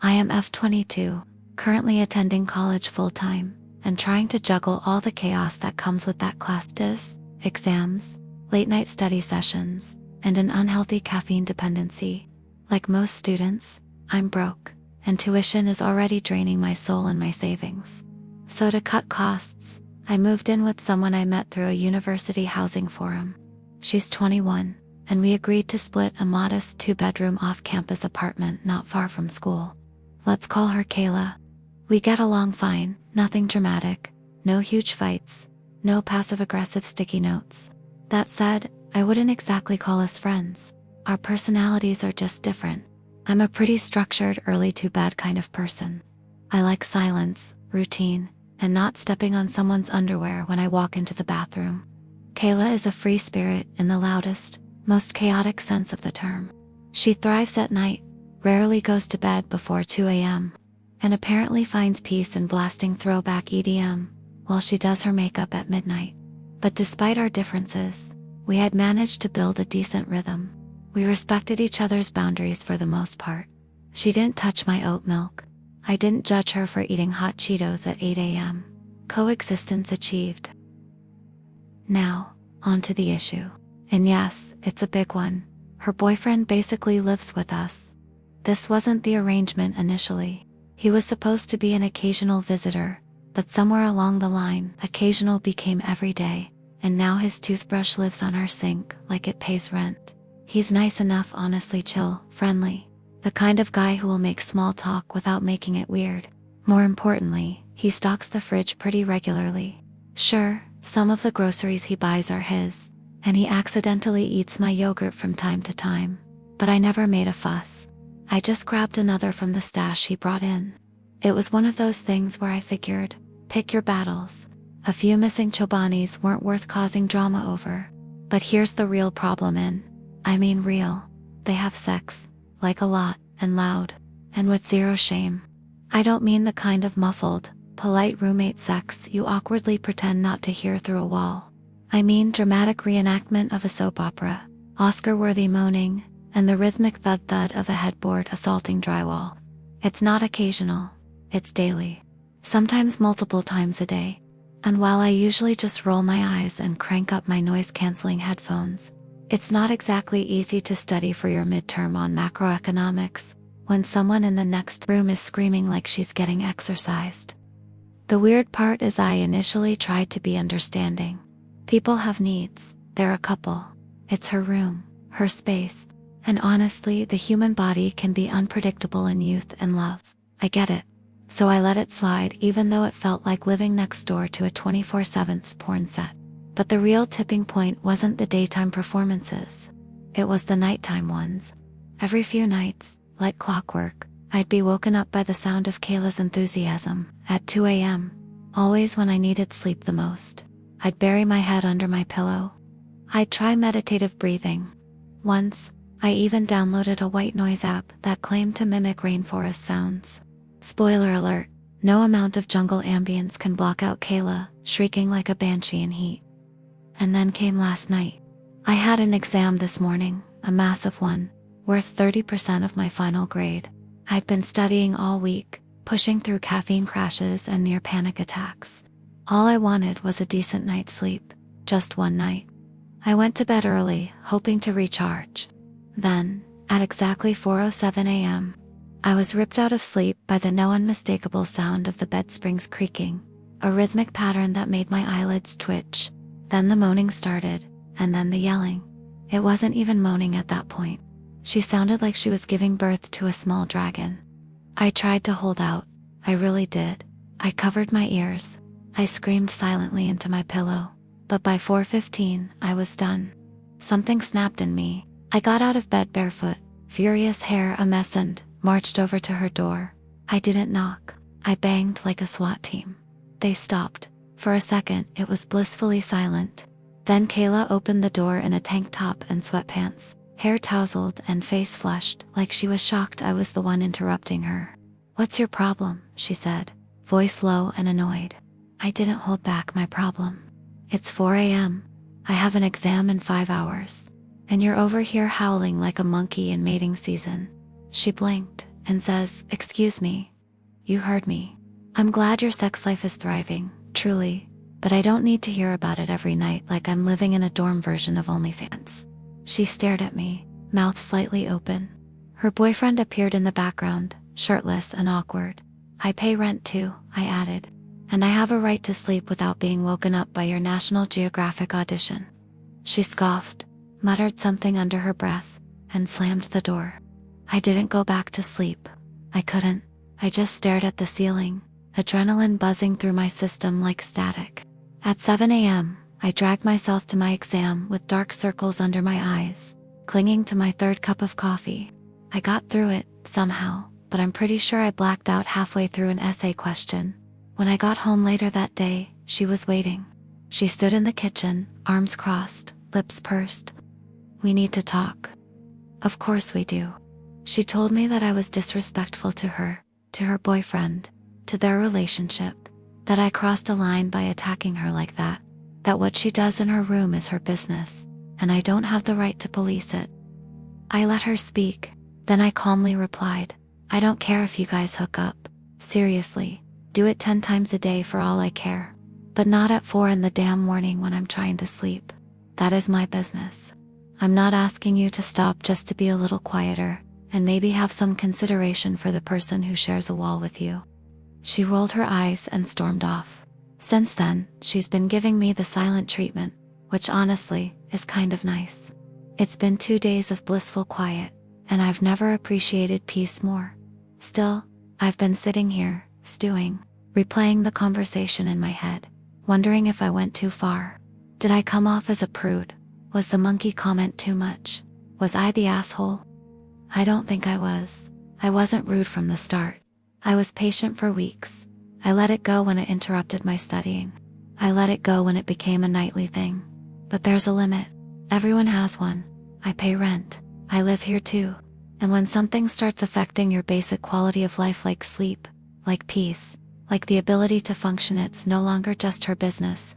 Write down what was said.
I am F22, currently attending college full-time, and trying to juggle all the chaos that comes with that classes, exams, late-night study sessions, and an unhealthy caffeine dependency. Like most students, I'm broke, and tuition is already draining my soul and my savings. So to cut costs, I moved in with someone I met through a university housing forum. She's 21, and we agreed to split a modest 2-bedroom off-campus apartment not far from school. Let's call her Kayla. We get along fine, nothing dramatic, no huge fights, no passive-aggressive sticky notes. That said, I wouldn't exactly call us friends. Our personalities are just different. I'm a pretty structured early-to-bed kind of person. I like silence, routine, and not stepping on someone's underwear when I walk into the bathroom. Kayla is a free spirit in the loudest, most chaotic sense of the term. She thrives at night, rarely goes to bed before 2 a.m., and apparently finds peace in blasting throwback EDM while she does her makeup at midnight. But despite our differences, we had managed to build a decent rhythm. We respected each other's boundaries for the most part. She didn't touch my oat milk. I didn't judge her for eating hot Cheetos at 8 a.m. Coexistence achieved. Now, on to the issue. And yes, it's a big one. Her boyfriend basically lives with us. This wasn't the arrangement initially. He was supposed to be an occasional visitor, but somewhere along the line, occasional became every day, and now his toothbrush lives on our sink like it pays rent. He's nice enough, honestly chill, friendly. The kind of guy who will make small talk without making it weird. More importantly, he stocks the fridge pretty regularly. Sure, some of the groceries he buys are his, and he accidentally eats my yogurt from time to time, but I never made a fuss. I just grabbed another from the stash he brought in. It was one of those things where I figured, pick your battles. A few missing Chobanis weren't worth causing drama over. But here's the real problem I mean real. They have sex, like a lot, and loud, and with zero shame. I don't mean the kind of muffled, polite roommate sex you awkwardly pretend not to hear through a wall. I mean dramatic reenactment of a soap opera, Oscar-worthy moaning, and the rhythmic thud-thud of a headboard assaulting drywall. It's not occasional, it's daily. Sometimes multiple times a day. And while I usually just roll my eyes and crank up my noise-canceling headphones, it's not exactly easy to study for your midterm on macroeconomics when someone in the next room is screaming like she's getting exercised. The weird part is I initially tried to be understanding. People have needs, they're a couple. It's her room, her space, and honestly, the human body can be unpredictable in youth and love. I get it. So I let it slide even though it felt like living next door to a 24/7 porn set. But the real tipping point wasn't the daytime performances. It was the nighttime ones. Every few nights, like clockwork, I'd be woken up by the sound of Kayla's enthusiasm at 2 a.m., always when I needed sleep the most. I'd bury my head under my pillow. I'd try meditative breathing. Once, I even downloaded a white noise app that claimed to mimic rainforest sounds. Spoiler alert, no amount of jungle ambience can block out Kayla, shrieking like a banshee in heat. And then came last night. I had an exam this morning, a massive one, worth 30% of my final grade. I'd been studying all week, pushing through caffeine crashes and near panic attacks. All I wanted was a decent night's sleep, just one night. I went to bed early, hoping to recharge. Then, at exactly 4:07 a.m., I was ripped out of sleep by the no unmistakable sound of the bed springs creaking, a rhythmic pattern that made my eyelids twitch. Then the moaning started, and then the yelling. It wasn't even moaning at that point. She sounded like she was giving birth to a small dragon. I tried to hold out, I really did. I covered my ears. I screamed silently into my pillow. But by 4:15, I was done. Something snapped in me. I got out of bed barefoot, furious hair a mess, and marched over to her door. I didn't knock. I banged like a SWAT team. They stopped. For a second, it was blissfully silent. Then Kayla opened the door in a tank top and sweatpants, hair tousled and face flushed, like she was shocked I was the one interrupting her. "What's your problem?" she said, voice low and annoyed. I didn't hold back my problem. "It's 4 a.m. I have an exam in 5 hours. And you're over here howling like a monkey in mating season." She blinked, and says, "Excuse me. You heard me. I'm glad your sex life is thriving, truly, but I don't need to hear about it every night like I'm living in a dorm version of OnlyFans." She stared at me, mouth slightly open. Her boyfriend appeared in the background, shirtless and awkward. "I pay rent too," I added, "and I have a right to sleep without being woken up by your National Geographic audition." She scoffed, muttered something under her breath, and slammed the door. I didn't go back to sleep. I couldn't. I just stared at the ceiling, adrenaline buzzing through my system like static. At 7 a.m., I dragged myself to my exam with dark circles under my eyes, clinging to my third cup of coffee. I got through it, somehow, but I'm pretty sure I blacked out halfway through an essay question. When I got home later that day, she was waiting. She stood in the kitchen, arms crossed, lips pursed. "We need to talk." "Of course we do." She told me that I was disrespectful to her, to her boyfriend, to their relationship, that I crossed a line by attacking her like that what she does in her room is her business, and I don't have the right to police it. I let her speak, then I calmly replied, "I don't care if you guys hook up. Seriously, do it 10 times a day for all I care. But not at 4 in the damn morning when I'm trying to sleep. That is my business. I'm not asking you to stop just to be a little quieter, and maybe have some consideration for the person who shares a wall with you." She rolled her eyes and stormed off. Since then, she's been giving me the silent treatment, which honestly, is kind of nice. It's been 2 days of blissful quiet, and I've never appreciated peace more. Still, I've been sitting here, stewing, replaying the conversation in my head, wondering if I went too far. Did I come off as a prude? Was the monkey comment too much? Was I the asshole? I don't think I was. I wasn't rude from the start. I was patient for weeks. I let it go when it interrupted my studying. I let it go when it became a nightly thing. But there's a limit. Everyone has one. I pay rent. I live here too. And when something starts affecting your basic quality of life like sleep, like peace, like the ability to function, it's no longer just her business,